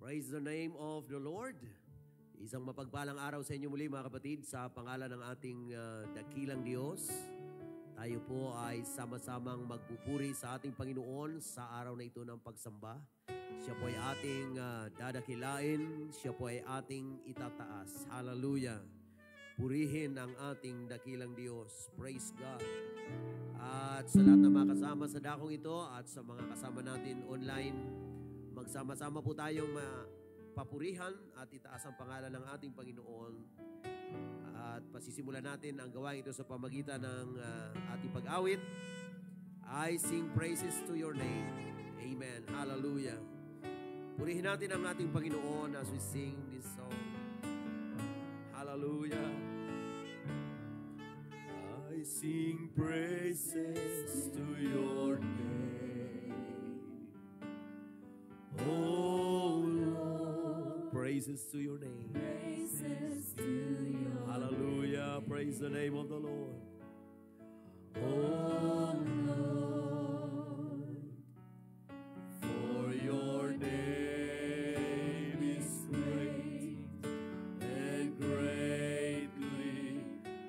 Praise the name of the Lord. Isang mapagpalang araw sa inyo muli mga kapatid sa pangalan ng ating dakilang Diyos. Tayo po ay sama-samang magpupuri sa ating Panginoon sa araw na ito ng pagsamba. Siya po ay ating dadakilain, siya po ay ating itataas. Hallelujah. Purihin ang ating dakilang Diyos. Praise God. At sa lahat ng mga kasama sa dakong ito at sa mga kasama natin online, magsama-sama po tayong papurihan at itaas ang pangalan ng ating Panginoon. At pasisimulan natin ang gawain ito sa pamagitan ng ating pag-awit. I sing praises to your name. Amen. Hallelujah. Purihin natin ang ating Panginoon as we sing this song. Hallelujah. I sing praises to your name. Oh Lord, praises to your name. Praises to your Hallelujah. Praise the name of the Lord. Oh Lord, For your name is great and greatly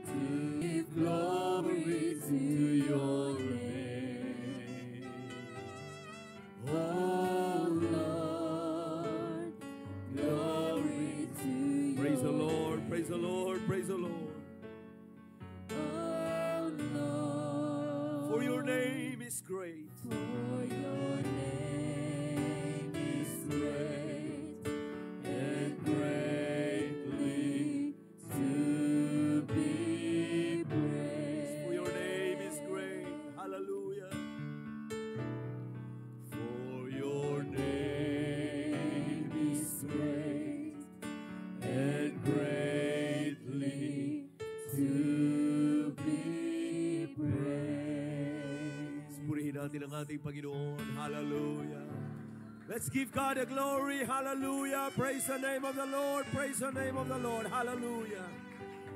to give glory to your name. Oh Lord, glory to you. praise the Lord, praise the Lord, praise the Lord. Oh Lord, For your name is great. for your name is great And greatly to be praised. For your name is great. Hallelujah. For your name is great and greatly to be praised. Purihin natin ang ating Panginoon. Hallelujah. Let's give God the glory. Hallelujah. Praise the name of the Lord. Praise the name of the Lord. Hallelujah.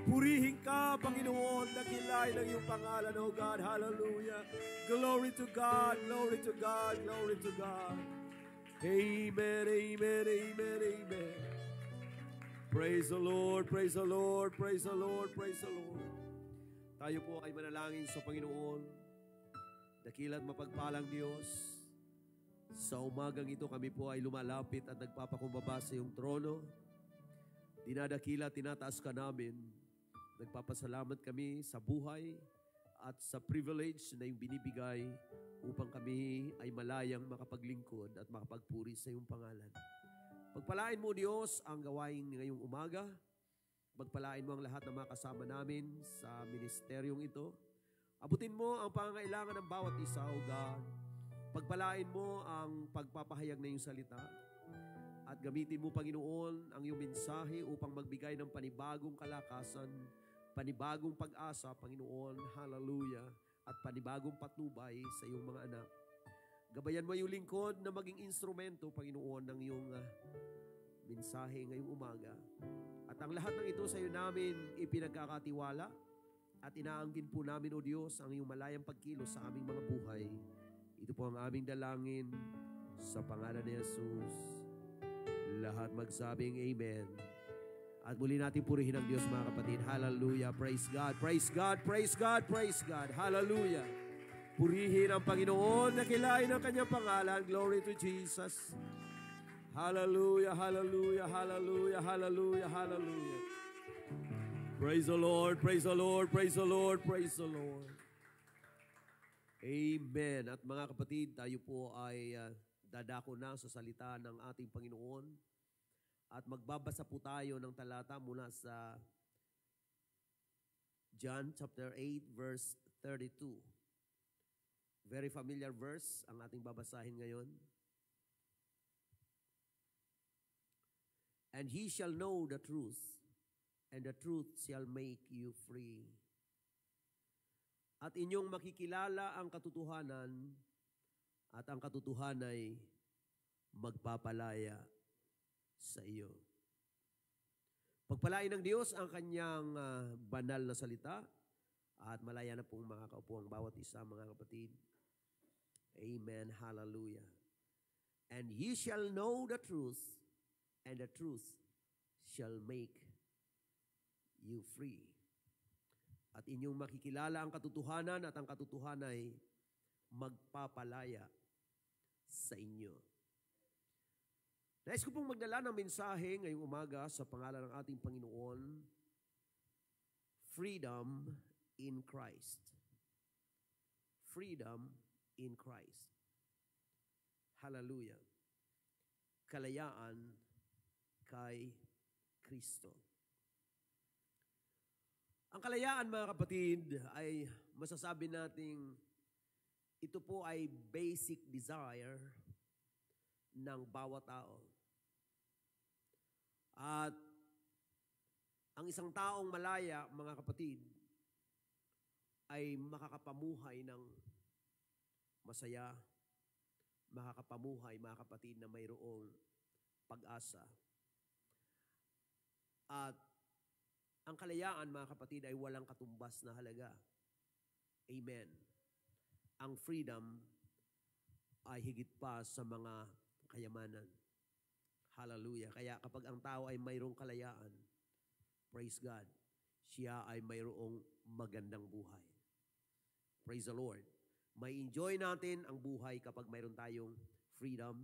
Purihin ka, Panginoon. Dakilain ang iyong pangalan, O God. Hallelujah. Glory to God. Glory to God. Glory to God. Amen. Amen. Amen. Amen. Praise the Lord. Praise the Lord. Praise the Lord. Praise the Lord. Tayo po ay manalangin sa Panginoon. Dakila't mapagpalang Diyos. Sa umagang ito kami po ay lumalapit at nagpapakumbaba sa iyong trono. Dinadakila, tinataas ka namin. Nagpapasalamat kami sa buhay at sa privilege na iyong binibigay upang kami ay malayang makapaglingkod at makapagpuri sa iyong pangalan. Pagpalain mo, Diyos, ang gawain ngayong umaga. Pagpalain mo ang lahat ng mga kasama namin sa ministeryong ito. Abutin mo ang pangangailangan ng bawat isa, O God. Pagpalain mo ang pagpapahayag na iyong salita. At gamitin mo, Panginoon, ang iyong mensahe upang magbigay ng panibagong kalakasan, panibagong pag-asa, Panginoon, hallelujah, at panibagong patnubay sa iyong mga anak. Gabayan mo yung lingkod na maging instrumento, Panginoon, ng iyong mensahe ngayong umaga. At ang lahat ng ito sa iyo namin ipinagkakatiwala at inaanggin po namin, O Diyos, ang iyong malayang pagkilos sa aming mga buhay. Ito po ang aming dalangin sa pangalan ni Jesus. Lahat magsabing Amen. At muli natin purihin ang Diyos, mga kapatid. Hallelujah. Praise God. Praise God. Praise God. Praise God. Hallelujah. Purihin ang Panginoon. Nakilain ang kanyang pangalan. Glory to Jesus. Hallelujah. Hallelujah. Hallelujah. Hallelujah. Hallelujah. Praise the Lord. Praise the Lord. Praise the Lord. Praise the Lord. Amen. At mga kapatid, tayo po ay dadako na sa salita ng ating Panginoon. At magbabasa po tayo ng talata mula sa John chapter 8 verse 32. Very familiar verse ang ating babasahin ngayon. And he shall know the truth, and the truth shall make you free. At inyong makikilala ang katotohanan, at ang katotohanan ay magpapalaya sa iyo. Pagpalain ng Diyos ang kanyang banal na salita, at malaya na pong makakaupo ang bawat isa, mga kapatid. Amen. Hallelujah. And ye shall know the truth, and the truth shall make you free. At inyong makikilala ang katotohanan at ang katotohanan ay magpapalaya sa inyo. Nais ko pong magdala ng mensahe ngayong umaga sa pangalan ng ating Panginoon, Freedom in Christ. Freedom in Christ. Hallelujah. Kalayaan kay Kristo. Ang kalayaan, mga kapatid, ay masasabi nating ito po ay basic desire ng bawat tao. At ang isang taong malaya, mga kapatid, ay makakapamuhay ng masaya, makakapamuhay, mga kapatid, na mayroong pag-asa. At ang kalayaan, mga kapatid, ay walang katumbas na halaga. Amen. Ang freedom ay higit pa sa mga kayamanan. Hallelujah. Kaya kapag ang tao ay mayroong kalayaan, praise God, siya ay mayroong magandang buhay. Praise the Lord. May enjoy natin ang buhay kapag mayroon tayong freedom,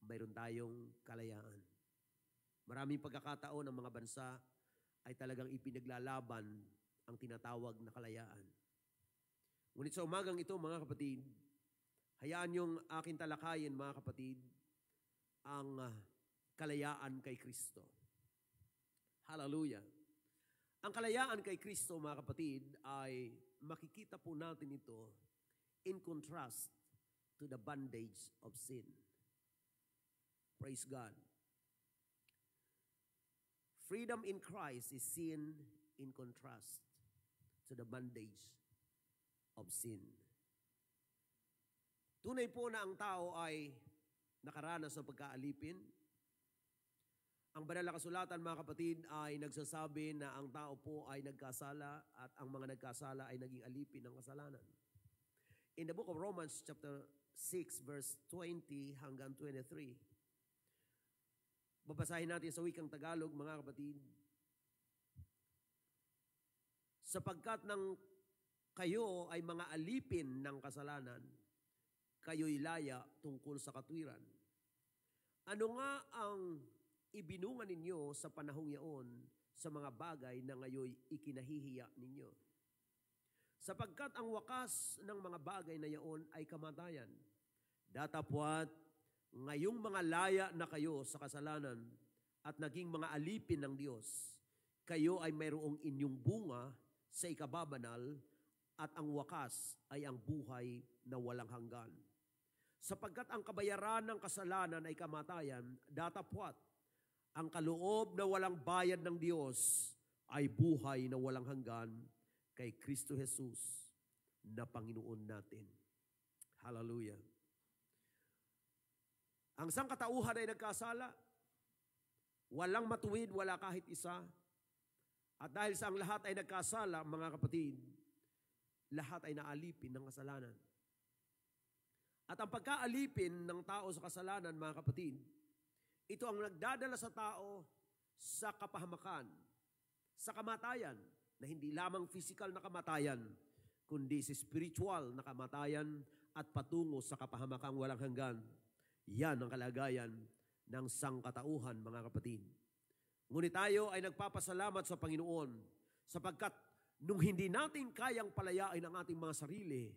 mayroon tayong kalayaan. Maraming pagkakataon ng mga bansa ay talagang ipinaglalaban ang tinatawag na kalayaan. Ngunit sa umagang ito, mga kapatid, hayaan yung aking talakayin, mga kapatid, ang kalayaan kay Kristo. Hallelujah. Ang kalayaan kay Kristo, mga kapatid, ay makikita po natin ito in contrast to the bondage of sin. Praise God. Freedom in Christ is seen in contrast to the bondage of sin. Tunay po na ang tao ay nakaranas ng pagkaalipin. Ang banal na kasulatan, mga kapatid, ay nagsasabi na ang tao po ay nagkasala at ang mga nagkasala ay naging alipin ng kasalanan. In the book of Romans chapter 6 verse 20 hanggang 23, babasahin natin sa wikang Tagalog, mga kapatid. Sapagkat nang kayo ay mga alipin ng kasalanan, kayo'y laya tungkol sa katwiran. Ano nga ang ibinungan ninyo sa panahong yaon sa mga bagay na ngayoy ikinahihiya ninyo? Sapagkat ang wakas ng mga bagay na yaon ay kamatayan. Datapwat, ngayong mga laya na kayo sa kasalanan at naging mga alipin ng Diyos, kayo ay mayroong inyong bunga sa ikababanal at ang wakas ay ang buhay na walang hanggan. Sapagkat ang kabayaran ng kasalanan ay kamatayan, datapwat, ang kaloob na walang bayad ng Diyos ay buhay na walang hanggan kay Kristo Jesus na Panginoon natin. Hallelujah. Ang sangkatauhan ay nagkasala. Walang matuwid, wala kahit isa. At dahil sa ang lahat ay nagkasala, mga kapatid, lahat ay naalipin ng kasalanan. At ang pagkaalipin ng tao sa kasalanan, mga kapatid, ito ang nagdadala sa tao sa kapahamakan, sa kamatayan, na hindi lamang physical na kamatayan, kundi sa spiritual na kamatayan at patungo sa kapahamakang walang hanggan. Yan ang kalagayan ng sangkatauhan, mga kapatid. Ngunit tayo ay nagpapasalamat sa Panginoon sapagkat nung hindi natin kayang palayain ang ating mga sarili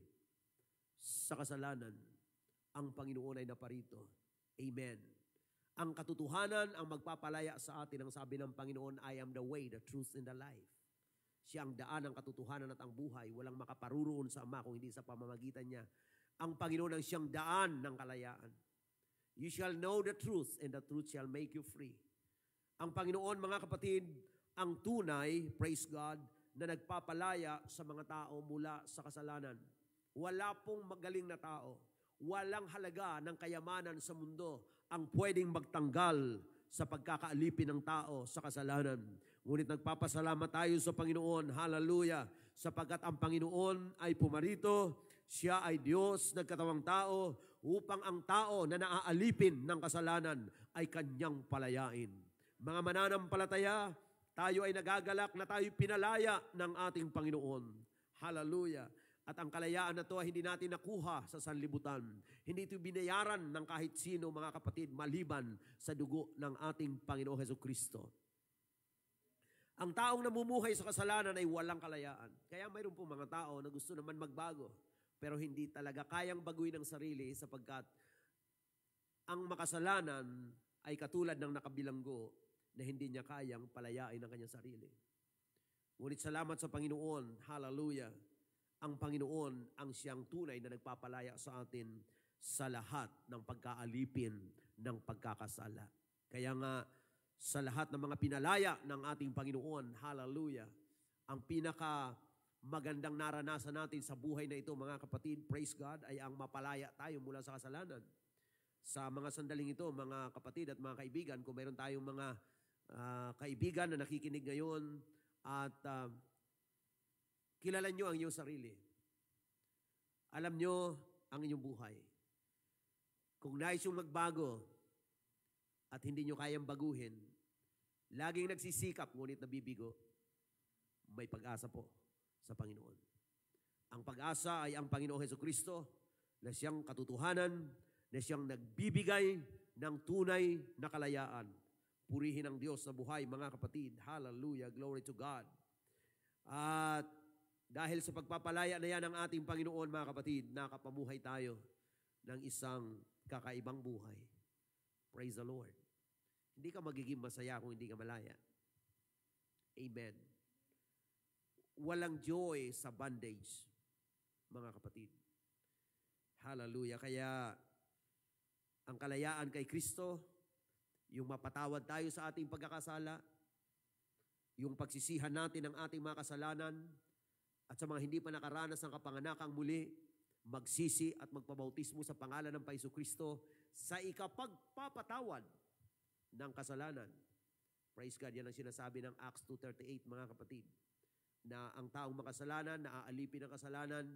sa kasalanan, ang Panginoon ay naparito. Amen. Ang katotohanan ang magpapalaya sa atin. Ang sabi ng Panginoon, I am the way, the truth, and the life. Siya ang daan, ang katotohanan at ang buhay. Walang makaparuroon sa Ama kung hindi sa pamamagitan niya. Ang Panginoon ang siyang daan ng kalayaan. You shall know the truth, and the truth shall make you free. Ang Panginoon, mga kapatid, ang tunay, praise God, na nagpapalaya sa mga tao mula sa kasalanan. Wala pong magaling na tao. Walang halaga ng kayamanan sa mundo ang pwedeng magtanggal sa pagkakaalipin ng tao sa kasalanan. Ngunit nagpapasalamat tayo sa Panginoon, hallelujah, sapagkat ang Panginoon ay pumarito, siya ay Diyos, nagkatawang tao, upang ang tao na naaalipin ng kasalanan ay kanyang palayain. Mga mananampalataya, tayo ay nagagalak na tayo pinalaya ng ating Panginoon. Hallelujah. At ang kalayaan na to ay hindi natin nakuha sa sanlibutan. Hindi ito binayaran ng kahit sino, mga kapatid, maliban sa dugo ng ating Panginoong Hesukristo. Ang taong namumuhay sa kasalanan ay walang kalayaan. Kaya mayroon po mga tao na gusto naman magbago, pero hindi talaga kayang baguhin ang sarili sapagkat ang makasalanan ay katulad ng nakabilanggo na hindi niya kayang palayain ang kanyang sarili. Ngunit salamat sa Panginoon, hallelujah, ang Panginoon ang siyang tunay na nagpapalaya sa atin sa lahat ng pagkaalipin ng pagkakasala. Kaya nga, sa lahat ng mga pinalaya ng ating Panginoon, hallelujah, ang pinaka magandang naranasan natin sa buhay na ito, mga kapatid, praise God, ay ang mapalaya tayo mula sa kasalanan. Sa mga sandaling ito, mga kapatid at mga kaibigan, kung mayroon tayong mga kaibigan na nakikinig ngayon at kilala nyo ang iyong sarili. Alam nyo ang inyong buhay. Kung nais yung magbago at hindi nyo kayang baguhin, laging nagsisikap ngunit nabibigo, may pag-asa po sa Panginoon. Ang pag-asa ay ang Panginoong Hesukristo na siyang katotohanan, na siyang nagbibigay ng tunay na kalayaan. Purihin ang Diyos na buhay, mga kapatid. Hallelujah, glory to God. At dahil sa pagpapalaya na yan ng ating Panginoon, mga kapatid, nakapamuhay tayo ng isang kakaibang buhay. Praise the Lord. Hindi ka magiging masaya kung hindi ka malaya. Amen. Walang joy sa bondage, mga kapatid. Hallelujah. Kaya ang kalayaan kay Kristo, yung mapatawad tayo sa ating pagkakasala, yung pagsisihan natin ng ating mga kasalanan, at sa mga hindi pa nakaranas ng kapanganakang muli, magsisi at magpabautismo sa pangalan ng Paiso Kristo sa ikapagpapatawad ng kasalanan. Praise God, yan ang sinasabi ng Acts 2:38, mga kapatid, na ang taong makasalanan, naaalipin ng kasalanan,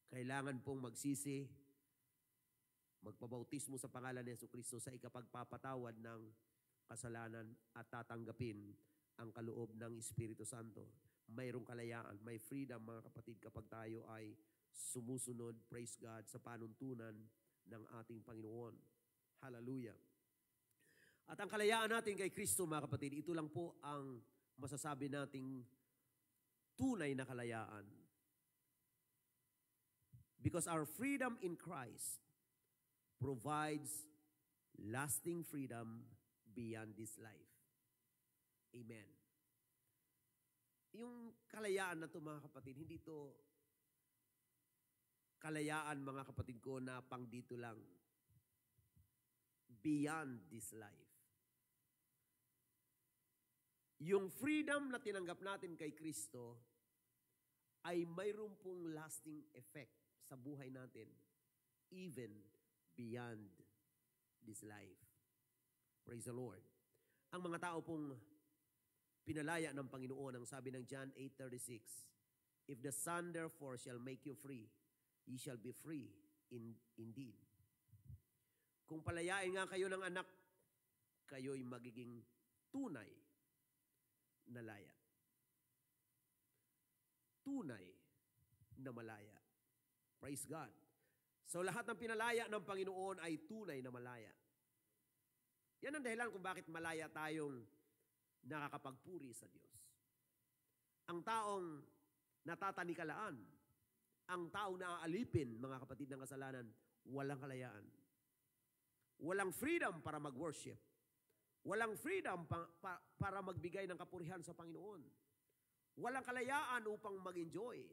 kailangan pong magsisi, magpabautismo sa pangalan ni Yesu Kristo sa ikapagpapatawad ng kasalanan at tatanggapin ang kaloob ng Espiritu Santo. Mayroong kalayaan, may freedom, mga kapatid, kapag tayo ay sumusunod, praise God, sa panuntunan ng ating Panginoon. Hallelujah. At ang kalayaan natin kay Kristo, mga kapatid, ito lang po ang masasabi nating tunay na kalayaan. Because our freedom in Christ provides lasting freedom beyond this life. Amen. Yung kalayaan na ito, mga kapatid, hindi ito kalayaan, mga kapatid ko, na pang dito lang. Beyond this life. Yung freedom na tinanggap natin kay Kristo ay mayroon pong lasting effect sa buhay natin, even beyond this life. Praise the Lord. Ang mga tao pong pinalaya ng Panginoon, ang sabi ng John 8:36, if the Son therefore shall make you free, ye shall be free indeed. Kung palayain nga kayo ng anak, kayo'y magiging tunay na laya. Tunay na malaya. Praise God. So lahat ng pinalaya ng Panginoon ay tunay na malaya. Yan ang dahilan kung bakit malaya tayong nakakapagpuri sa Diyos. Ang taong natatanikalaan, ang taong naaalipin, mga kapatid, ng kasalanan, walang kalayaan. Walang freedom para mag-worship. Walang freedom para magbigay ng kapurihan sa Panginoon. Walang kalayaan upang mag-enjoy.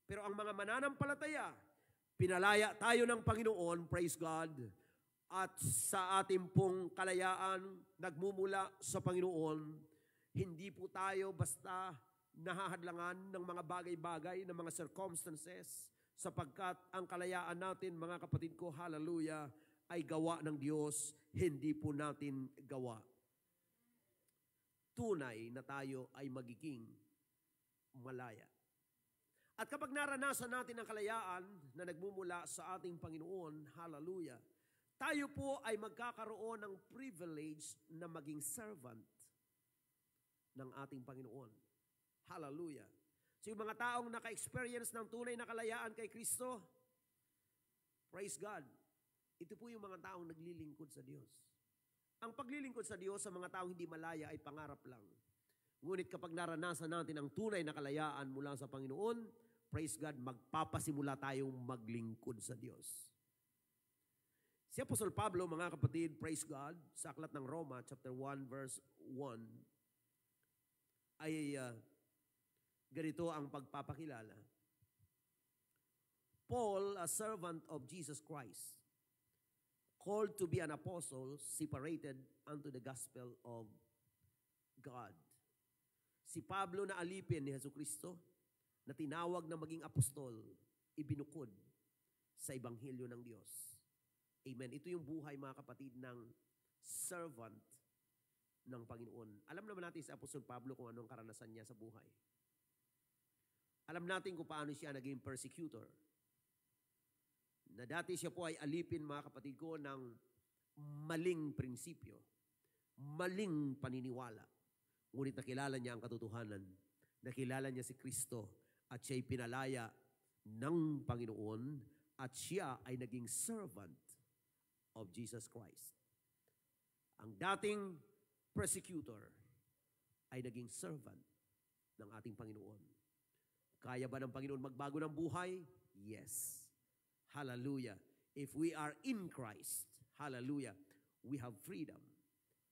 Pero ang mga mananampalataya, pinalaya tayo ng Panginoon, praise God, at sa ating pong kalayaan, nagmumula sa Panginoon, hindi po tayo basta nahahadlangan ng mga bagay-bagay, ng mga circumstances, sapagkat ang kalayaan natin, mga kapatid ko, hallelujah, ay gawa ng Diyos, hindi po natin gawa. Tunay na tayo ay magiging malaya. At kapag naranasan natin ang kalayaan na nagmumula sa ating Panginoon, hallelujah, tayo po ay magkakaroon ng privilege na maging servant ng ating Panginoon. Hallelujah. So yung mga taong naka-experience ng tunay na kalayaan kay Kristo, praise God, ito po yung mga taong naglilingkod sa Diyos. Ang paglilingkod sa Diyos sa mga taong hindi malaya ay pangarap lang. Ngunit kapag naranasan natin ang tunay na kalayaan mula sa Panginoon, praise God, magpapasimula tayong maglingkod sa Diyos. Si Apostol Pablo, mga kapatid, praise God, sa aklat ng Roma, chapter 1, verse 1, ay ganito ang pagpapakilala. Paul, a servant of Jesus Christ, called to be an apostle, separated unto the gospel of God. Si Pablo na alipin ni Jesucristo, na tinawag na maging apostol, ibinukod sa Ebanghelyo ng Diyos. Amen. Ito yung buhay, mga kapatid, ng servant ng Panginoon. Alam naman natin si Apostol Pablo kung anong karanasan niya sa buhay. Alam natin kung paano siya naging persecutor. Na dati siya po ay alipin, mga kapatid ko, ng maling prinsipyo, maling paniniwala. Ngunit nakilala niya ang katotohanan. Nakilala niya si Kristo at siya'y pinalaya ng Panginoon at siya ay naging servant of Jesus Christ. Ang dating persecutor ay naging servant ng ating Panginoon. Kaya ba ng Panginoon magbago ng buhay? Yes. Hallelujah. If we are in Christ, hallelujah, we have freedom.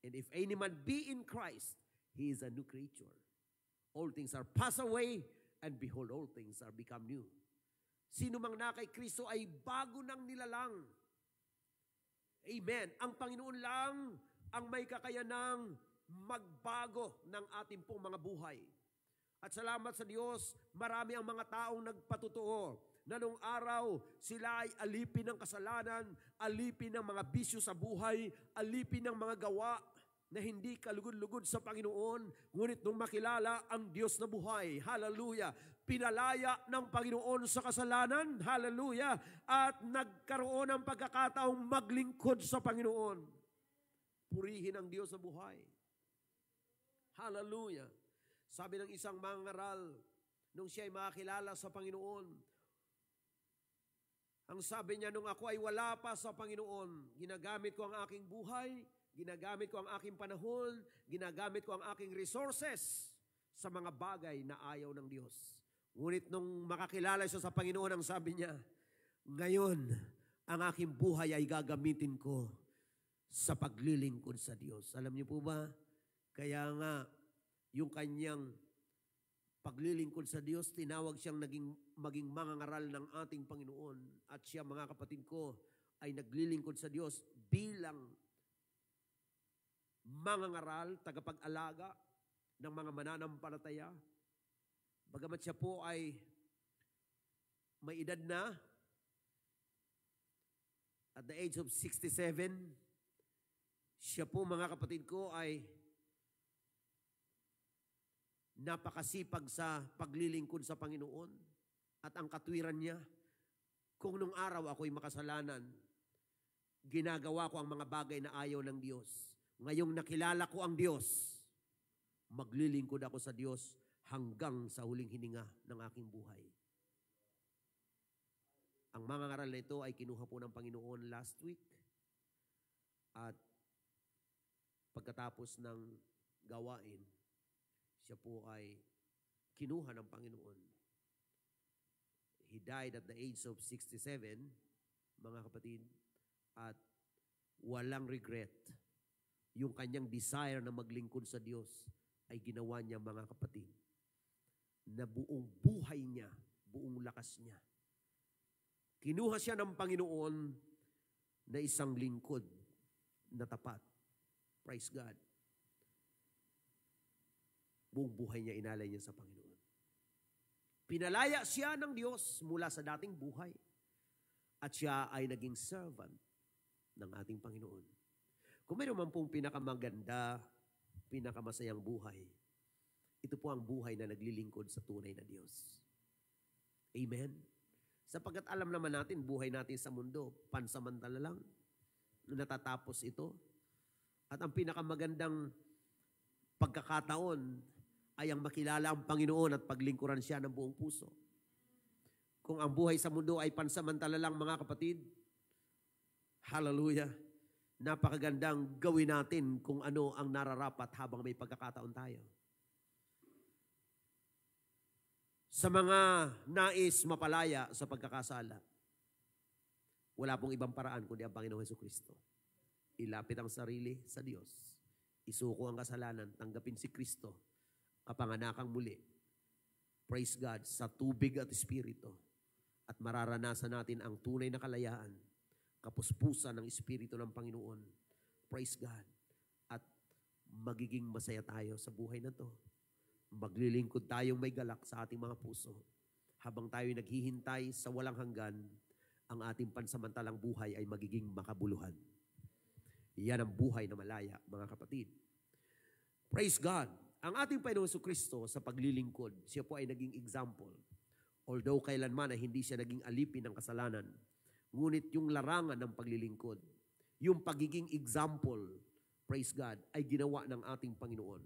And if any man be in Christ, he is a new creature. All things are passed away, and behold, all things are become new. Sino mang na kay Kristo ay bago ng nilalang. Amen. Ang Panginoon lang ang may kakayanang magbago ng ating pong mga buhay. At salamat sa Diyos, marami ang mga taong nagpatutuo na nung araw sila ay alipin ng kasalanan, alipin ng mga bisyo sa buhay, alipin ng mga gawa na hindi kalugod-lugod sa Panginoon. Ngunit nung makilala ang Diyos na buhay, hallelujah, pinalaya ng Panginoon sa kasalanan, hallelujah, at nagkaroon ng pagkakataong maglingkod sa Panginoon. Purihin ang Diyos na buhay. Hallelujah. Sabi ng isang mangaral, nung siya ay makakilala sa Panginoon, ang sabi niya, nung ako ay wala pa sa Panginoon, ginagamit ko ang aking buhay, ginagamit ko ang aking panahon, ginagamit ko ang aking resources sa mga bagay na ayaw ng Diyos. Ngunit nung makakilala siya sa Panginoon, ang sabi niya, ngayon, ang aking buhay ay gagamitin ko sa paglilingkod sa Diyos. Alam niyo po ba? Kaya nga, yung kanyang paglilingkod sa Diyos, tinawag siyang maging mangangaral ng ating Panginoon. At siya, mga kapatid ko, ay naglilingkod sa Diyos bilang mangangaral, tagapag-alaga ng mga mananampalataya. Bagamat siya po ay may edad na, at the age of 67, siya po, mga kapatid ko, ay napakasipag sa paglilingkod sa Panginoon at ang katwiran niya, kung nung araw ako'y makasalanan, ginagawa ko ang mga bagay na ayaw ng Diyos. Ngayong nakilala ko ang Diyos, maglilingkod ako sa Diyos hanggang sa huling hininga ng aking buhay. Ang mga ngaral na ito ay kinuha po ng Panginoon last week at pagkatapos ng gawain, siya po ay kinuha ng Panginoon. He died at the age of 67, mga kapatid, at walang regret. Yung kanyang desire na maglingkod sa Diyos ay ginawa niya, mga kapatid, na buong buhay niya, buong lakas niya. Kinuha siya ng Panginoon na isang lingkod na tapat. Praise God. Buong buhay niya, inalay niya sa Panginoon. Pinalaya siya ng Diyos mula sa dating buhay. At siya ay naging servant ng ating Panginoon. Kung mayroon man pong pinakamaganda, pinakamasayang buhay, ito po ang buhay na naglilingkod sa tunay na Diyos. Amen? Sapagkat alam naman natin, buhay natin sa mundo, pansamantala lang, natatapos ito. At ang pinakamagandang pagkakataon ay ang makilala ang Panginoon at paglingkuran siya ng buong puso. Kung ang buhay sa mundo ay pansamantala lang, mga kapatid, hallelujah, napakagandang gawin natin kung ano ang nararapat habang may pagkakataon tayo. Sa mga nais mapalaya sa pagkakasala, wala pong ibang paraan kundi ang Panginoong Jesucristo. Ilapit ang sarili sa Diyos. Isuko ang kasalanan, tanggapin si Kristo, kapanganakang muli. Praise God, sa tubig at Espiritu. At mararanasan natin ang tunay na kalayaan, kapuspusan ng Espiritu ng Panginoon. Praise God. At magiging masaya tayo sa buhay na to. Maglilingkod tayong may galak sa ating mga puso. Habang tayo naghihintay sa walang hanggan, ang ating pansamantalang buhay ay magiging makabuluhan. Yan ang buhay na malaya, mga kapatid. Praise God. Ang ating Panginoong Jesucristo sa paglilingkod, siya po ay naging example. Although kailanman ay hindi siya naging alipin ng kasalanan, ngunit yung larangan ng paglilingkod, yung pagiging example, praise God, ay ginawa ng ating Panginoon.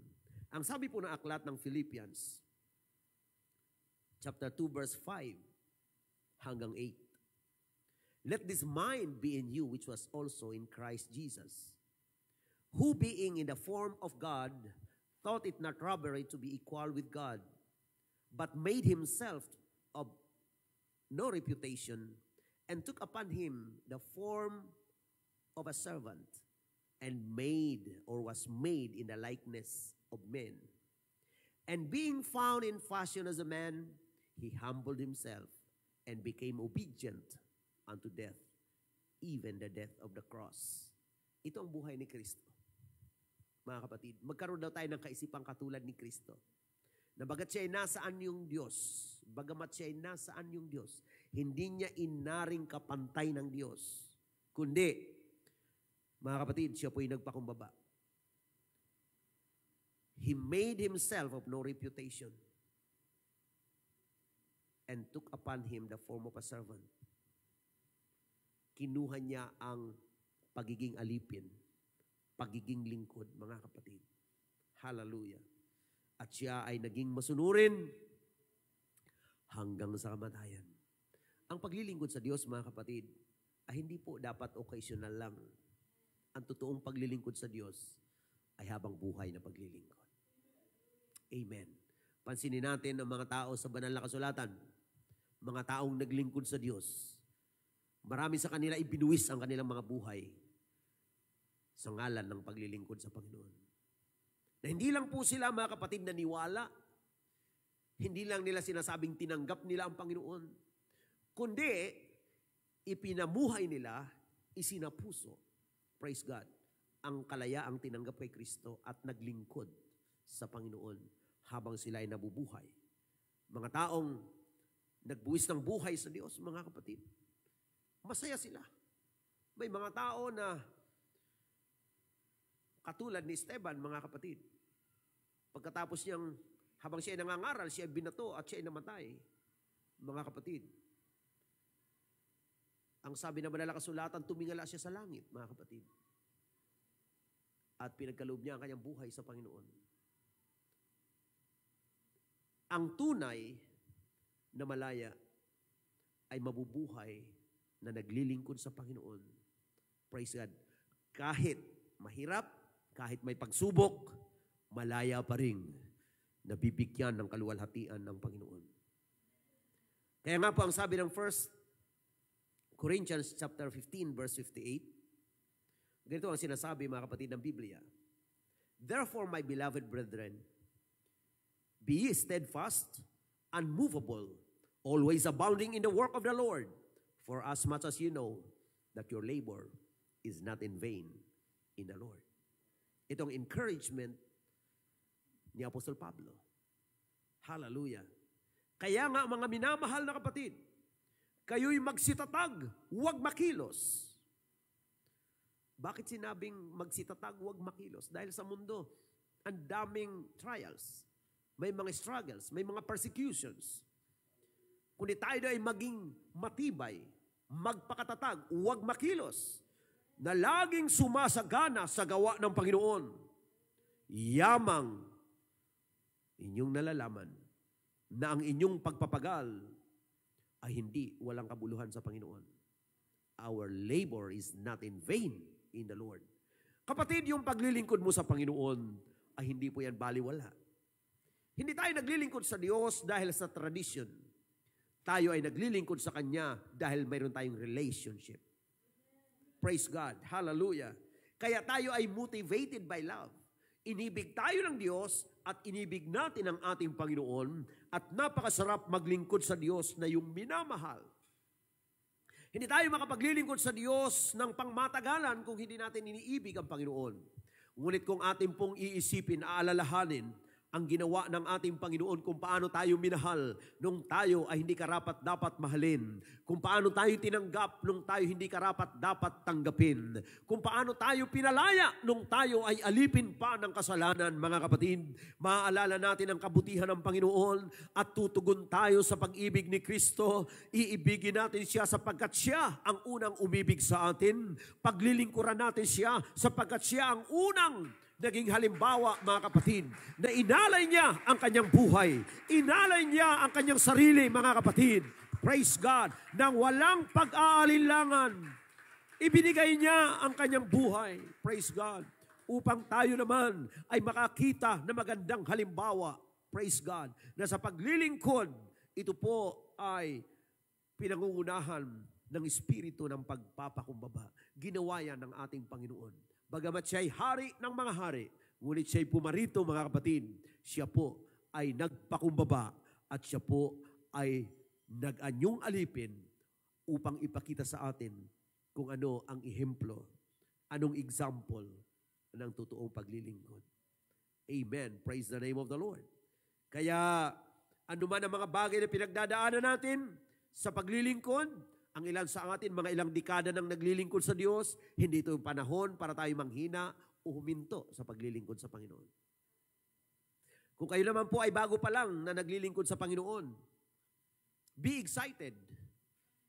Ang sabi po ng aklat ng Philippians, chapter 2, verse 5 hanggang 8. Let this mind be in you which was also in Christ Jesus, who being in the form of God, thought it not robbery to be equal with God, but made himself of no reputation, and took upon him the form of a servant, and was made in the likeness of men. And being found in fashion as a man, he humbled himself and became obedient unto death, even the death of the cross. Ito ang buhay ni Kristo. Mga kapatid, magkaroon daw tayo ng kaisipang katulad ni Kristo. Na bagat siya ay nasaan yung Diyos, bagamat siya ay nasaan yung Diyos, hindi niya inaring kapantay ng Diyos. Kundi, mga kapatid, siya po ay nagpakumbaba. He made himself of no reputation and took upon him the form of a servant. Kinuha niya ang pagiging alipin, pagiging lingkod, mga kapatid. Hallelujah. At siya ay naging masunurin hanggang sa kamatayan. Ang paglilingkod sa Diyos, mga kapatid, ay hindi po dapat occasional lang. Ang totoong paglilingkod sa Diyos ay habang buhay na paglilingkod. Amen. Pansinin natin ang mga tao sa banal na kasulatan, mga taong naglingkod sa Diyos. Marami sa kanila ibinuwis ang kanilang mga buhay sa ngalan ng paglilingkod sa Panginoon. Na hindi lang po sila, mga kapatid, naniwala, hindi lang nila sinasabing tinanggap nila ang Panginoon, kundi ipinamuhay nila, isinapuso, praise God, ang kalayaang tinanggap kay Kristo at naglingkod sa Panginoon habang sila ay nabubuhay. Mga taong nagbuwis ng buhay sa Diyos, mga kapatid, masaya sila. May mga tao na katulad ni Esteban, mga kapatid, pagkatapos niyang, habang siya ay nangangaral, siya ay binato at siya ay namatay. Mga kapatid, ang sabi ng banal na kasulatan, tumingala siya sa langit, mga kapatid. At pinagkaloob niya ang kanyang buhay sa Panginoon. Ang tunay na malaya ay mabubuhay na naglilingkod sa Panginoon. Praise God. Kahit mahirap, kahit may pagsubok, malaya pa rin nabibigyan ng kaluwalhatian ng Panginoon. Kaya nga po ang sabi ng 1 Corinthians chapter 15 verse 58, ganito ang sinasabi, mga kapatid, ng Biblia. Therefore, my beloved brethren, be ye steadfast, unmovable, always abounding in the work of the Lord, for as much as you know that your labor is not in vain in the Lord. Itong encouragement ni Apostol Pablo. Hallelujah. Kaya nga, mga minamahal na kapatid, kayo'y magsitatag, huwag makilos. Bakit sinabing magsitatag, huwag makilos? Dahil sa mundo, ang daming trials. May mga struggles, may mga persecutions. kundi tayo ay maging matibay, magpakatatag, huwag makilos, na laging sumasagana sa gawa ng Panginoon. Yamang inyong nalalaman na ang inyong pagpapagal ay hindi walang kabuluhan sa Panginoon. Our labor is not in vain in the Lord. Kapatid, yung paglilingkod mo sa Panginoon ay hindi po yan baliwala. Hindi tayo naglilingkod sa Diyos dahil sa tradition. Tayo ay naglilingkod sa Kanya dahil mayroon tayong relationship. Praise God. Hallelujah. Kaya tayo ay motivated by love. Inibig tayo ng Diyos at inibig natin ang ating Panginoon at napakasarap maglingkod sa Diyos na yung minamahal. Hindi tayo makapaglilingkod sa Diyos ng pangmatagalan kung hindi natin iniibig ang Panginoon. Ngunit kung ating pong iisipin, aalalahanin, ang ginawa ng ating Panginoon kung paano tayo minahal nung tayo ay hindi karapat-dapat mahalin. Kung paano tayo tinanggap nung tayo hindi karapat-dapat tanggapin. Kung paano tayo pinalaya nung tayo ay alipin pa ng kasalanan, mga kapatid. Maaalala natin ang kabutihan ng Panginoon at tutugon tayo sa pag-ibig ni Kristo. Iibigin natin siya sapagkat siya ang unang umibig sa atin. Paglilingkuran natin siya sapagkat siya ang unang naging halimbawa, mga kapatid, na inalay niya ang kanyang buhay. Inalay niya ang kanyang sarili, mga kapatid. Praise God. Nang walang pag-aalinlangan, ibinigay niya ang kanyang buhay. Praise God. Upang tayo naman ay makakita na magandang halimbawa. Praise God. Na sa paglilingkod, ito po ay pinangungunahan ng Espiritu ng pagpapakumbaba. Ginawa yan ng ating Panginoon. Bagamat siya ay hari ng mga hari, ngunit siya ay pumarito, mga kapatid, siya po ay nagpakumbaba at siya po ay nag-anyong alipin upang ipakita sa atin kung ano ang ehemplo, anong example ng totoong paglilingkod. Amen. Praise the name of the Lord. Kaya, ano man ang mga bagay na pinagdadaanan natin sa paglilingkod, ang ilan sa atin, mga ilang dekada nang naglilingkod sa Diyos, hindi ito yung panahon para tayo manghina o huminto sa paglilingkod sa Panginoon. Kung kayo naman po ay bago pa lang na naglilingkod sa Panginoon, be excited.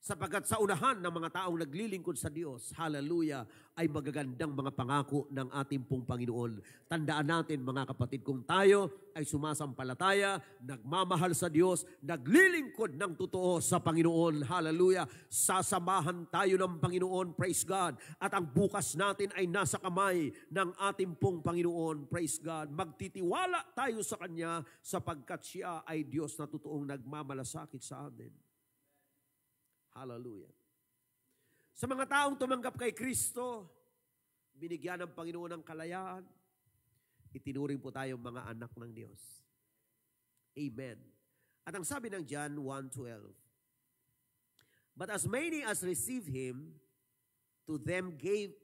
Sapagkat sa unahan ng mga taong naglilingkod sa Diyos, hallelujah, ay magagandang mga pangako ng ating pong Panginoon. Tandaan natin, mga kapatid, kung tayo ay sumasampalataya, nagmamahal sa Diyos, naglilingkod ng totoo sa Panginoon, hallelujah, sasamahan tayo ng Panginoon, praise God, at ang bukas natin ay nasa kamay ng ating pong Panginoon, praise God. Magtitiwala tayo sa Kanya sapagkat siya ay Diyos na totoong nagmamalasakit sa atin. Hallelujah. Sa mga taong tumanggap kay Kristo, binigyan ng Panginoon ng kalayaan, itinuring po tayong mga anak ng Diyos. Amen. At ang sabi ng John 1:12, but as many as received Him, to them gave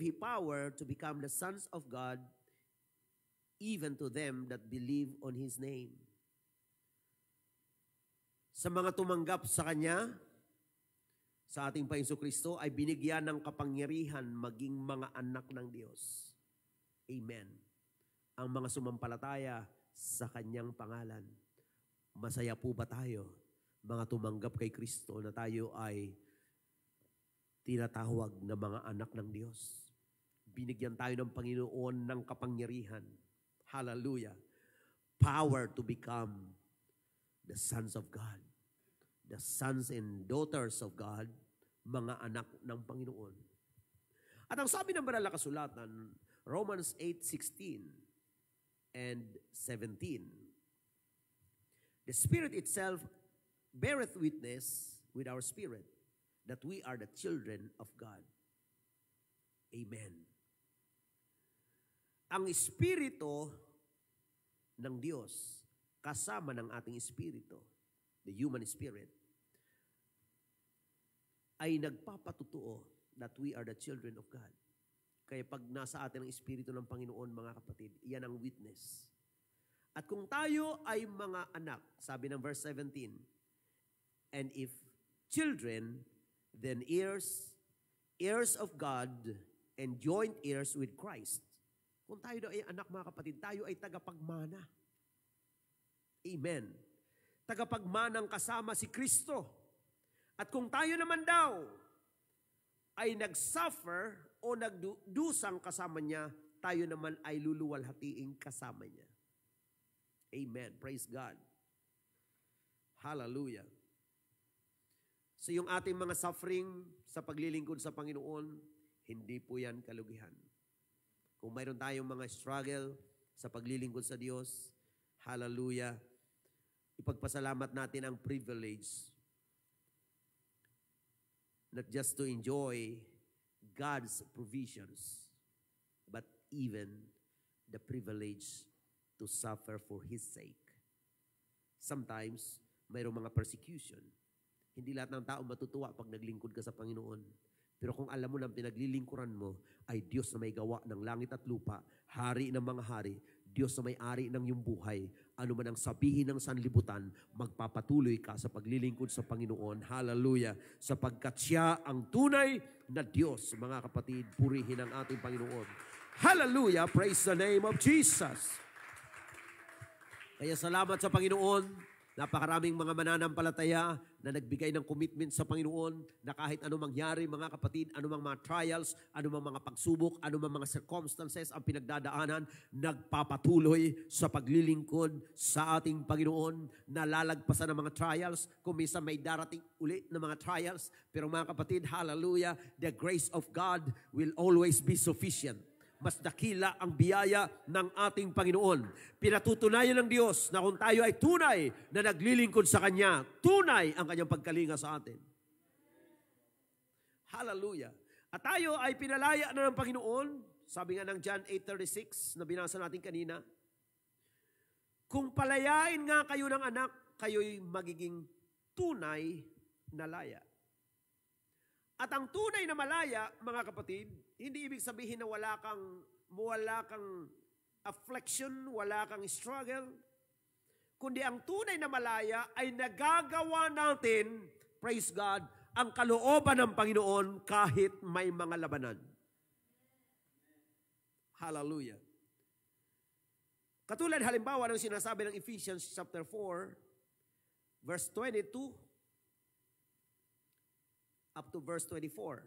He power to become the sons of God, even to them that believe on His name. Sa mga tumanggap sa Kanya, sa ating Panginoon Kristo, ay binigyan ng kapangyarihan maging mga anak ng Diyos. Amen. Ang mga sumampalataya sa Kanyang pangalan. Masaya po ba tayo, mga tumanggap kay Kristo, na tayo ay tinatawag na mga anak ng Diyos? Binigyan tayo ng Panginoon ng kapangyarihan. Hallelujah. Power to become the sons of God. The sons and daughters of God, mga anak ng Panginoon. At ang sabi ng banal na kasulatan, Romans 8:16 and 17, the Spirit itself beareth witness with our spirit that we are the children of God. Amen. Ang Espiritu ng Diyos kasama ng ating Espiritu, the human spirit, ay nagpapatutuo that we are the children of God. Kaya pag nasa atin ang Espiritu ng Panginoon, mga kapatid, iyan ang witness. At kung tayo ay mga anak, sabi ng verse 17, and if children, then heirs, heirs of God, and joint heirs with Christ. Kung tayo ay anak, mga kapatid, tayo ay tagapagmana. Amen. tagapagmanang kasama si Kristo. At kung tayo naman daw ay nag-suffer o nagdusang kasama niya, tayo naman ay luluwalhatiin kasama niya. Amen. Praise God. Hallelujah. So yung ating mga suffering sa paglilingkod sa Panginoon, hindi po yan kalugihan. Kung mayroon tayong mga struggle sa paglilingkod sa Diyos, hallelujah, ipagpasalamat natin ang privilege not just to enjoy God's provisions, but even the privilege to suffer for His sake. Sometimes, mayroong mga persecution. Hindi lahat ng tao matutuwa pag naglingkod ka sa Panginoon. Pero kung alam mo na pinaglilingkuran mo ay Diyos na may gawa ng langit at lupa, hari ng mga hari, Diyos na may-ari ng iyong buhay, ano man ang sabihin ng sanlibutan, magpapatuloy ka sa paglilingkod sa Panginoon. Hallelujah! Sapagkat siya ang tunay na Diyos. Mga kapatid, purihin ang ating Panginoon. Hallelujah! Praise the name of Jesus! Kaya salamat sa Panginoon. Napakaraming mga mananampalataya na nagbigay ng commitment sa Panginoon na kahit anong mangyari, mga kapatid, anumang mga trials, anumang mga pagsubok, anumang mga circumstances ang pinagdadaanan, nagpapatuloy sa paglilingkod sa ating Panginoon, nalalagpasan ng mga trials, kung minsan may darating ulit na mga trials, pero mga kapatid, hallelujah, the grace of God will always be sufficient. Mas dakila ang biyaya ng ating Panginoon. Pinatutunayan ng Diyos na kung tayo ay tunay na naglilingkod sa Kanya, tunay ang Kanyang pagkalinga sa atin. Hallelujah. At tayo ay pinalaya na ng Panginoon, sabi nga ng John 8:36 na binasa natin kanina, kung palayain nga kayo ng anak, kayo'y magiging tunay na laya. At ang tunay na malaya, mga kapatid, hindi ibig sabihin na wala kang affliction, wala kang struggle. Kundi ang tunay na malaya ay nagagawa natin, praise God, ang kalooban ng Panginoon kahit may mga labanan. Hallelujah. Katulad halimbawa ng sinasabi ng Ephesians chapter 4, verse 22, up to verse 24.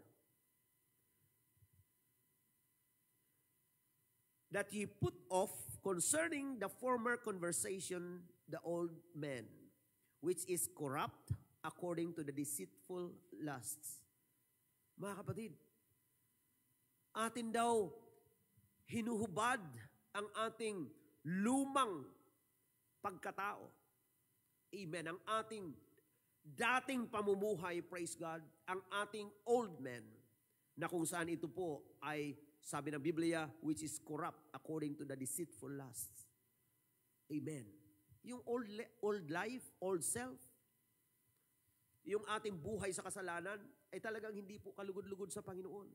That ye put off concerning the former conversation the old man, which is corrupt according to the deceitful lusts. Mga kapatid, atin daw hinuhubad ang ating lumang pagkatao. Amen. Ang ating dating pamumuhay, praise God, ang ating old man, na kung saan ito po ay, sabi ng Biblia, which is corrupt according to the deceitful lusts. Amen. Yung old life, old self, yung ating buhay sa kasalanan, ay talagang hindi po kalugod-lugod sa Panginoon.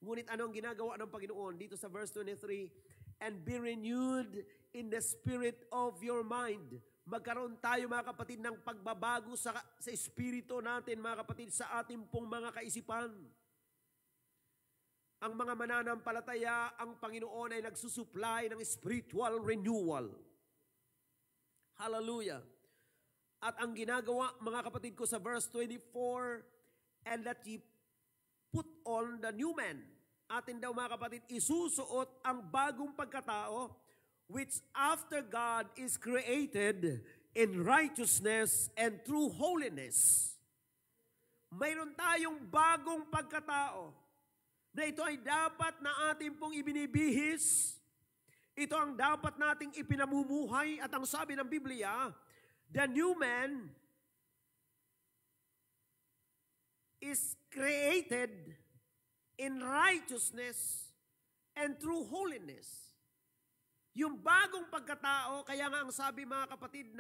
Ngunit ano ang ginagawa ng Panginoon? Dito sa verse 23, and be renewed in the spirit of your mind. Magkaroon tayo, mga kapatid, ng pagbabago sa espiritu natin, mga kapatid, sa ating pong mga kaisipan. Ang mga mananampalataya, ang Panginoon ay nagsusupply ng spiritual renewal. Hallelujah. At ang ginagawa, mga kapatid ko, sa verse 24, and that ye put on the new man. Atin daw, mga kapatid, isusuot ang bagong pagkatao, which after God is created in righteousness and true holiness. Mayroon tayong bagong pagkatao na ito ay dapat na ating pong ibinibihis. Ito ang dapat nating ipinamumuhay, at ang sabi ng Biblia, the new man is created in righteousness and true holiness. Yung bagong pagkatao, kaya nga ang sabi, mga kapatid,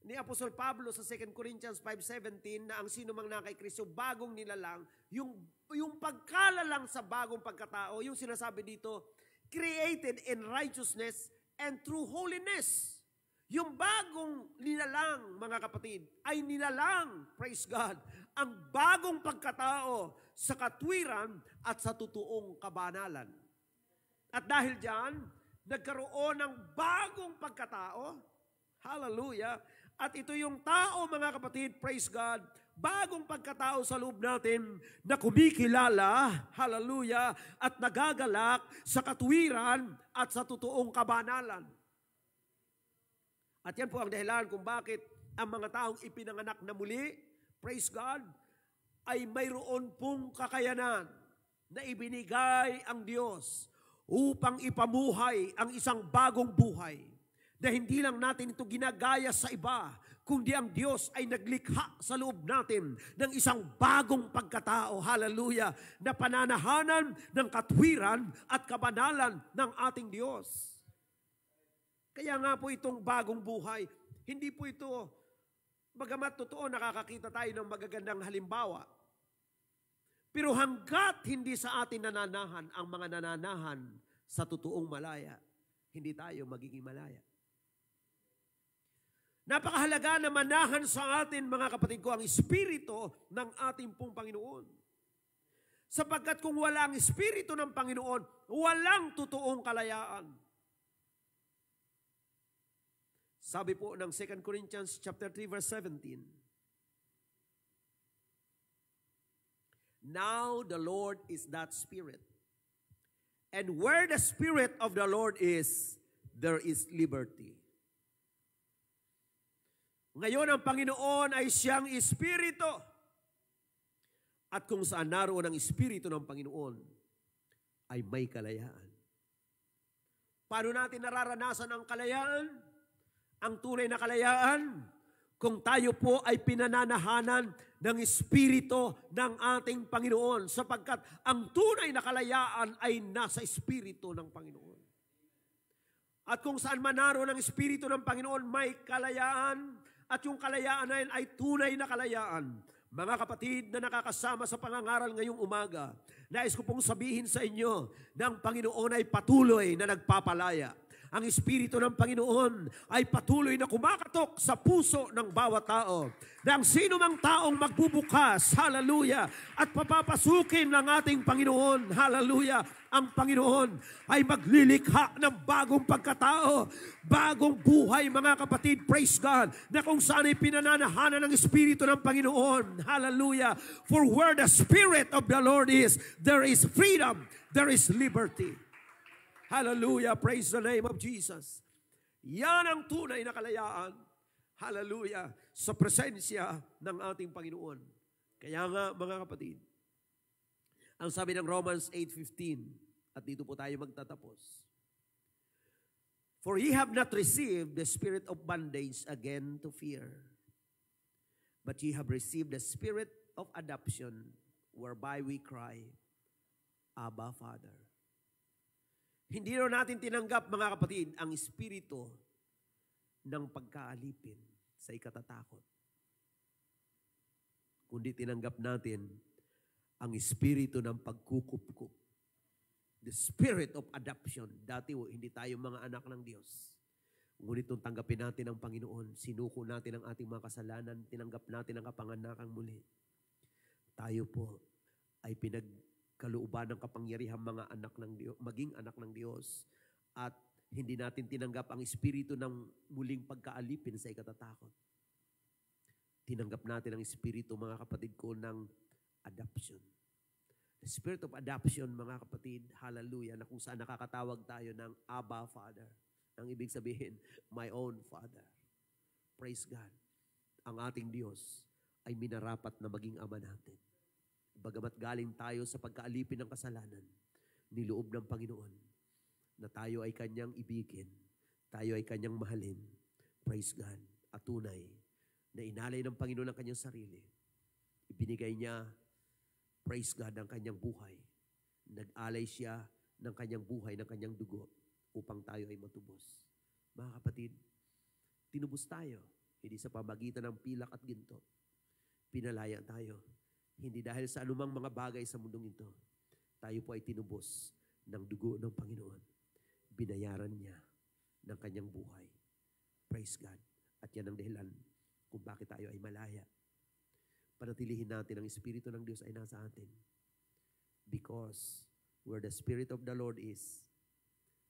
ni Apostol Pablo sa 2 Corinthians 5:17, na ang sino mang na kay Kristo, bagong nilalang, yung pagkalalang sa bagong pagkatao, yung sinasabi dito, created in righteousness and true holiness. Yung bagong nilalang, mga kapatid, ay nilalang, praise God, ang bagong pagkatao sa katwiran at sa totoong kabanalan. At dahil diyan, nagkaroon ng bagong pagkatao, hallelujah, At ito yung tao, mga kapatid, praise God, bagong pagkatao sa loob natin na kumikilala, hallelujah, at nagagalak sa katuwiran at sa totoong kabanalan. At yan po ang dahilan kung bakit ang mga taong ipinanganak na muli, praise God, ay mayroon pong kakayanan na ibinigay ang Diyos upang ipamuhay ang isang bagong buhay na hindi lang natin ito ginagaya sa iba, kundi ang Diyos ay naglikha sa loob natin ng isang bagong pagkatao, hallelujah, na pananahanan ng katwiran at kabanalan ng ating Diyos. Kaya nga po itong bagong buhay, hindi po ito, bagamat totoo nakakakita tayo ng magagandang halimbawa, pero hanggat hindi sa atin nananahan ang mga nananahan sa totoong malaya, hindi tayo magiging malaya. Napakahalaga na manahan sa atin, mga kapatid ko, ang Espiritu ng ating pong Panginoon. Sapagkat kung wala ang Espiritu ng Panginoon, walang totoong kalayaan. Sabi po ng 2 Corinthians chapter 3 verse 17, now the Lord is that Spirit. And where the Spirit of the Lord is, there is liberty. Ngayon ang Panginoon ay siyang Espiritu. At kung saan naroon ang Espiritu ng Panginoon, ay may kalayaan. Paano natin nararanasan ang kalayaan? Ang tunay na kalayaan? Kung tayo po ay pinananahanan ng Espiritu ng ating Panginoon, sapagkat ang tunay na kalayaan ay nasa Espiritu ng Panginoon. At kung saan man naroon ang Espiritu ng Panginoon, may kalayaan. At yung kalayaan na yun ay tunay na kalayaan. Mga kapatid na nakakasama sa pangangaral ngayong umaga, nais ko pong sabihin sa inyo na ang Panginoon ay patuloy na nagpapalaya. Ang Espiritu ng Panginoon ay patuloy na kumakatok sa puso ng bawat tao. Na ang sino mang taong magbubukas, hallelujah, at papapasukin ng ating Panginoon, hallelujah, ang Panginoon ay maglilikha ng bagong pagkatao, bagong buhay, mga kapatid, praise God, na kung saan ay pinananahanan ng Espiritu ng Panginoon, hallelujah. For where the Spirit of the Lord is, there is freedom, there is liberty. Hallelujah, praise the name of Jesus. Yan ang tunay na kalayaan, hallelujah, sa presensya ng ating Panginoon. Kaya nga, mga kapatid, ang sabi ng Romans 8:15, at dito po tayo magtatapos. For ye have not received the spirit of bondage again to fear, but ye have received the spirit of adoption, whereby we cry, Abba, Father. Hindi rin natin tinanggap, mga kapatid, ang espiritu ng pagkaalipin sa ikatatakot. Kundi tinanggap natin ang espiritu ng pagkukupkup. The spirit of adoption. Dati hindi tayo mga anak ng Diyos. Ngunit nung tanggapin natin ang Panginoon, sinuko natin ang ating mga kasalanan, tinanggap natin ang kapanganakang muli. Tayo po ay kalooban ng kapangyarihan mga anak ng Diyos, maging anak ng Diyos, at hindi natin tinanggap ang espiritu ng muling pagkaalipin sa ikatatakot. Tinanggap natin ang espiritu, mga kapatid ko, ng adoption. The spirit of adoption, mga kapatid, hallelujah, na kung saan nakakatawag tayo ng Abba, Father. Ang ibig sabihin, my own Father. Praise God. Ang ating Diyos ay minarapat na maging ama natin. Bagamat galing tayo sa pagkaalipin ng kasalanan, niloob ng Panginoon na tayo ay Kanyang ibigin, tayo ay Kanyang mahalin. Praise God. At tunay na inalay ng Panginoon ang Kanyang sarili. Ibinigay niya, praise God, ang Kanyang buhay. Nag-alay siya ng Kanyang buhay, ng Kanyang dugo upang tayo ay matubos. Mga kapatid, tinubos tayo. Hindi sa pamagitan ng pilak at ginto. Pinalaya tayo. Hindi dahil sa anumang mga bagay sa mundong ito. Tayo po ay tinubos ng dugo ng Panginoon. Binayaran niya ng Kanyang buhay. Praise God. At yan ang dahilan kung bakit tayo ay malaya. Panatilihin natin ang Espiritu ng Diyos ay nasa atin. Because where the Spirit of the Lord is,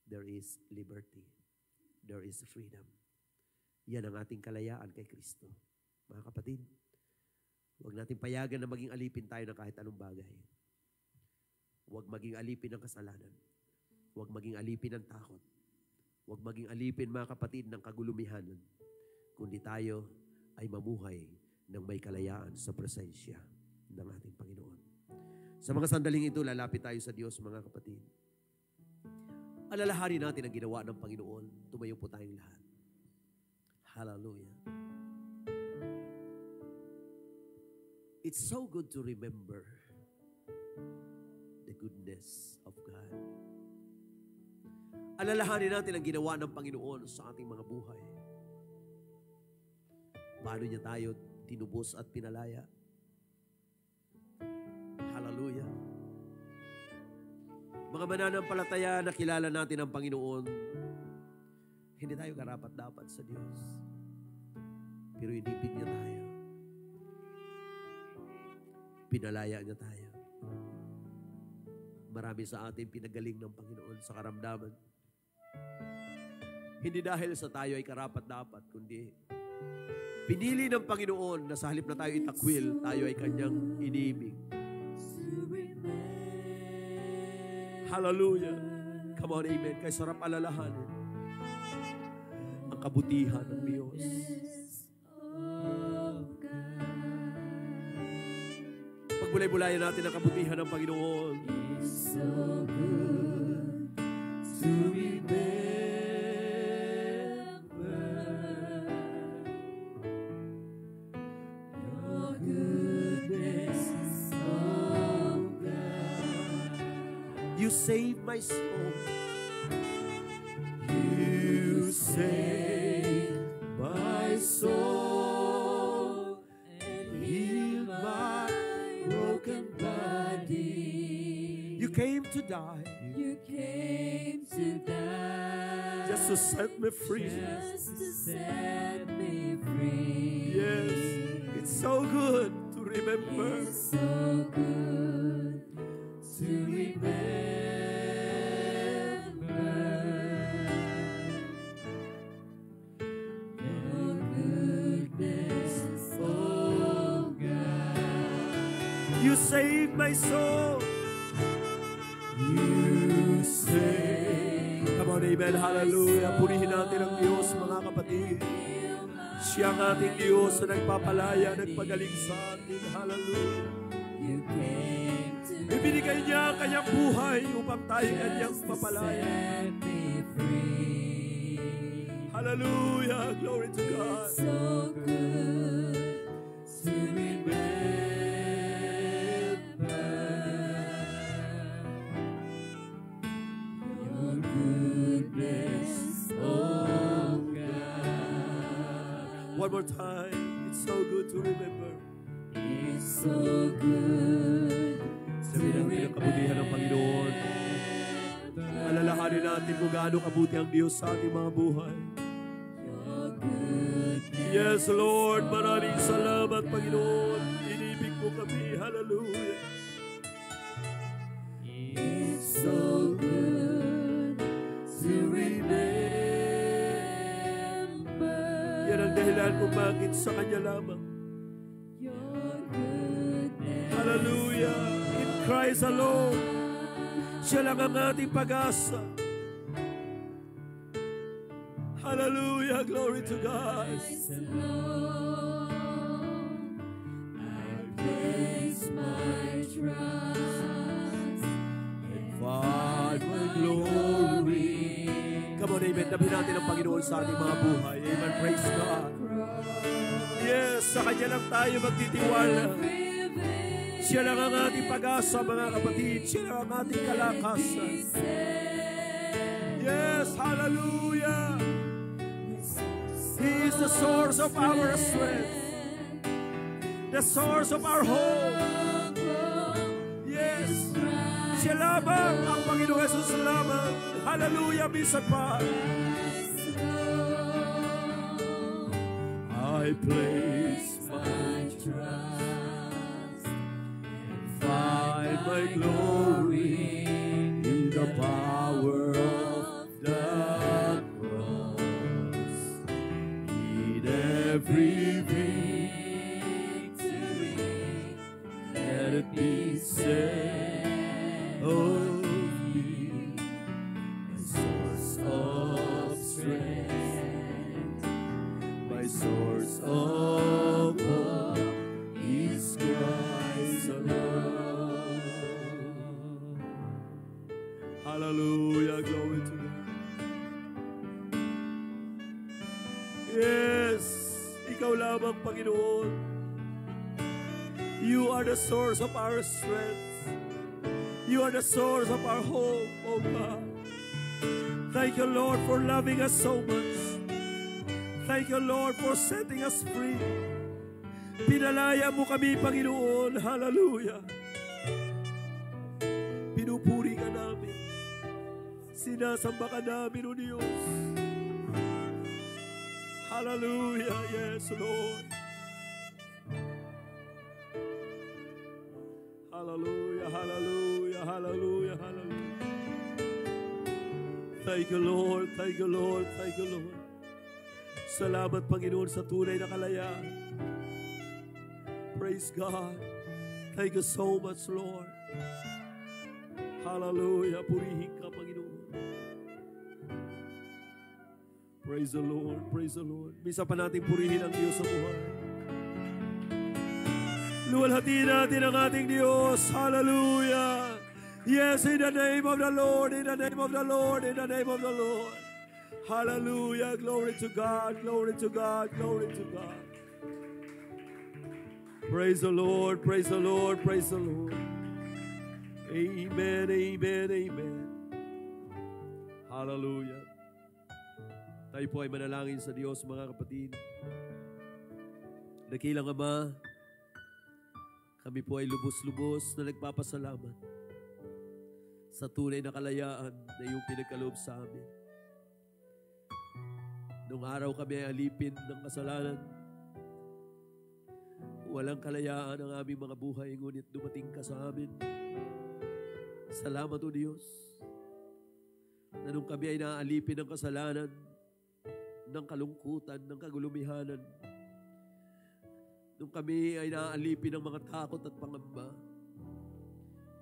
there is liberty. There is freedom. Yan ang ating kalayaan kay Kristo. Mga kapatid, huwag natin payagan na maging alipin tayo ng kahit anong bagay. Huwag maging alipin ng kasalanan. Huwag maging alipin ng takot. Huwag maging alipin, mga kapatid, ng kagulumihanan. Kundi tayo ay mamuhay ng may kalayaan sa presensya ng ating Panginoon. Sa mga sandaling ito, lalapit tayo sa Diyos, mga kapatid. Alalahanin natin ang ginawa ng Panginoon. Tumayo po tayong lahat. Hallelujah. It's so good to remember the goodness of God. Alalahanin natin ang ginawa ng Panginoon sa ating mga buhay. Paano niya tayo tinubos at pinalaya? Hallelujah. Mga mananampalataya na kilala natin ang Panginoon, hindi tayo karapat-dapat sa Diyos. Pero inibig niya tayo. Pinalaya niya tayo. Marami sa atin pinagaling ng Panginoon sa karamdaman. Hindi dahil sa tayo ay karapat-dapat, kundi pinili ng Panginoon na sa halip na tayo itakwil, tayo ay Kanyang iniibig. Hallelujah. Come on, amen. Kaya sarap alalahanin ang kabutihan ng Diyos. Pagbulay-bulayan natin ang kabutihan ng Panginoon. It's so good to remember your goodness, oh God. You saved my soul. You saved my soul and healed my broken body. You came to die. You came to die Just to set me free. just to set me free. Yes. It's so good to remember. It's so good to remember your goodness, oh God. You saved my soul. You saved Come on, amen. Hallelujah. Purihin natin ang Diyos, mga kapatid. Siya ang ating Diyos na nagpapalaya, nagpagaling sa atin. Hallelujah. You came to Ibinigay niya ang kanyang buhay upang tayo kanyang papalaya. set me free. Hallelujah. Glory to God. So good to remember your goodness, oh God. One more time. It's so good to remember. It's so good to Sabihin natin ang kabutihan ng Panginoon. Alalahanin natin kung gaano kabuti ang Diyos sa ating mga buhay. your goodness. Yes, Lord. Maraming salamat, Panginoon. Inibig mo kami. Hallelujah. It's so good to remember Yan ang dahilan kung bakit sa Kanya lamang. your goodness. Hallelujah. In Christ alone. Siya lang ang ating pag-asa. Hallelujah. Glory to God. Christ alone, I place my trust and Find my glory. Come on, amen. Dabi natin ang Panginoon sa ating mga buhay. Amen. Praise God. Yes, sa Kanya lang tayo magtitiwala. Siya lang ang ating pag-asa, mga kapatid. Siya lang ang ating kalakasan. Yes, hallelujah. He is the source of our strength. The source of our hope. Yes. Siya lamang ang Panginoon Jesus lamang. Hallelujah, minsan pa. I place my trust and find my glory in the power of the cross. He Oh, my source of strength, my source of hope is Christ alone. Hallelujah, glory to God. Yes, ikaw lamang, Panginoon. You are the source of our strength. You are the source of our hope, oh God. Thank you, Lord, for loving us so much. Thank you, Lord, for setting us free. Pinalaya mo kami, Panginoon. Hallelujah. Pinupuri ka namin. Sinasamba ka namin, O Diyos. Hallelujah. Yes, Lord. Hallelujah, hallelujah, hallelujah, hallelujah. Thank you, Lord. Thank you, Lord. Thank you, Lord. Salamat, Panginoon, sa tunay na kalayaan. Praise God. Thank you so much, Lord. Hallelujah. Purihin ka, Panginoon. Praise the Lord. Praise the Lord. Misa pa natin purihin ang Diyos sa buhay. Luwalhati natin ang ating Diyos. Hallelujah. Yes, in the name of the Lord, in the name of the Lord, in the name of the Lord. Hallelujah. Glory to God, glory to God, glory to God. Praise the Lord, praise the Lord, praise the Lord. Amen, amen, amen. Hallelujah. Tayo po ay manalangin sa Diyos, mga kapatid. Dakilang Ama, kami po ay lubos-lubos na nagpapasalamat sa tunay na kalayaan na iyong pinagkaloob sa amin. Nung araw kami ay alipin ng kasalanan, walang kalayaan ang aming mga buhay, ngunit dumating ka sa amin. Salamat, O Diyos, na nung kami ay naaalipin ng kasalanan, ng kalungkutan, ng kagulumihanan, nung kami ay naaalipin ng mga takot at pangamba,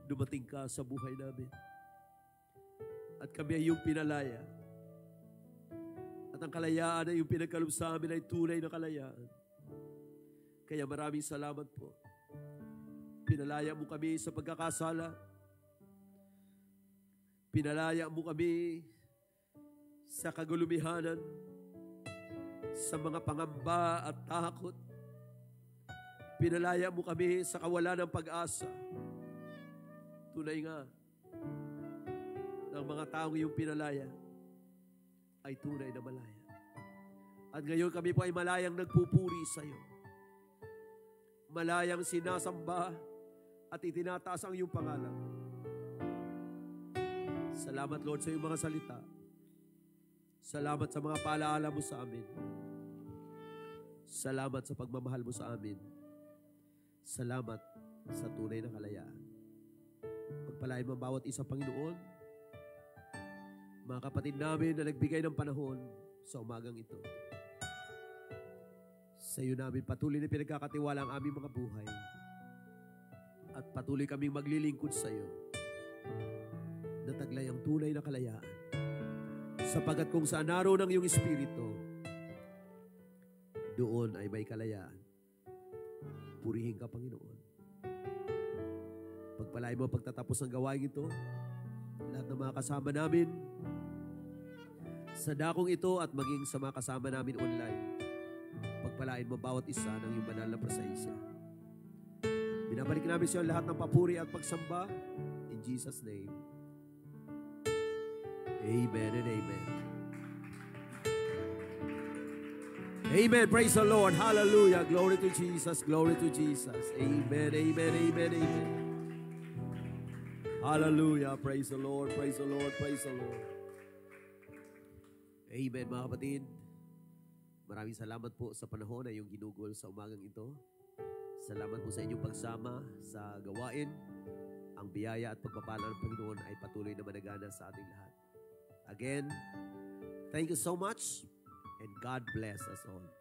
dumating ka sa buhay namin. At kami ay iyong pinalaya. At ang kalayaan na iyong pinagkaloob sa amin ay tunay na kalayaan. Kaya maraming salamat po. Pinalaya mo kami sa pagkakasala. Pinalaya mo kami sa kagulumihanan, sa mga pangamba at takot. Pinalaya mo kami sa kawalan ng pag-asa. Tunay nga, ng mga taong iyong pinalaya ay tunay na malaya. At ngayon kami po ay malayang nagpupuri sa iyo. Malayang sinasamba at itinataas ang iyong pangalan. Salamat, Lord, sa iyong mga salita. Salamat sa mga paalaala mo sa amin. Salamat sa pagmamahal mo sa amin. Salamat sa tunay na kalayaan. Pagpalain mo bawat isa, Panginoon. Mga kapatid namin na nagbigay ng panahon sa umagang ito. Sa iyo namin patuloy na pinagkakatiwala ang aming mga buhay. At patuloy kaming maglilingkod sa iyo. Nataglay ang tunay na kalayaan. Sapagat kung saan naroon ang iyong Espiritu, doon ay may kalayaan. Purihin ka, Panginoon. Pagpalain mo pagtatapos ng gawain ito, lahat ng mga kasama namin sa dakong ito at maging sa mga kasama namin online, pagpalain mo bawat isa ng iyong banal na presensya. Binabalik namin sa iyo lahat ng papuri at pagsamba in Jesus' name. Amen and amen. Amen. Praise the Lord. Hallelujah. Glory to Jesus. Glory to Jesus. Amen. Amen. Amen. Amen. Hallelujah. Praise the Lord. Praise the Lord. Praise the Lord. Amen, mga kapatid. Maraming salamat po sa panahon na iyong ginugol sa umagang ito. Salamat po sa inyong pagsama sa gawain. Ang biyaya at pagpapala ng Panginoon ay patuloy na managana sa ating lahat. Again, thank you so much and God bless us all.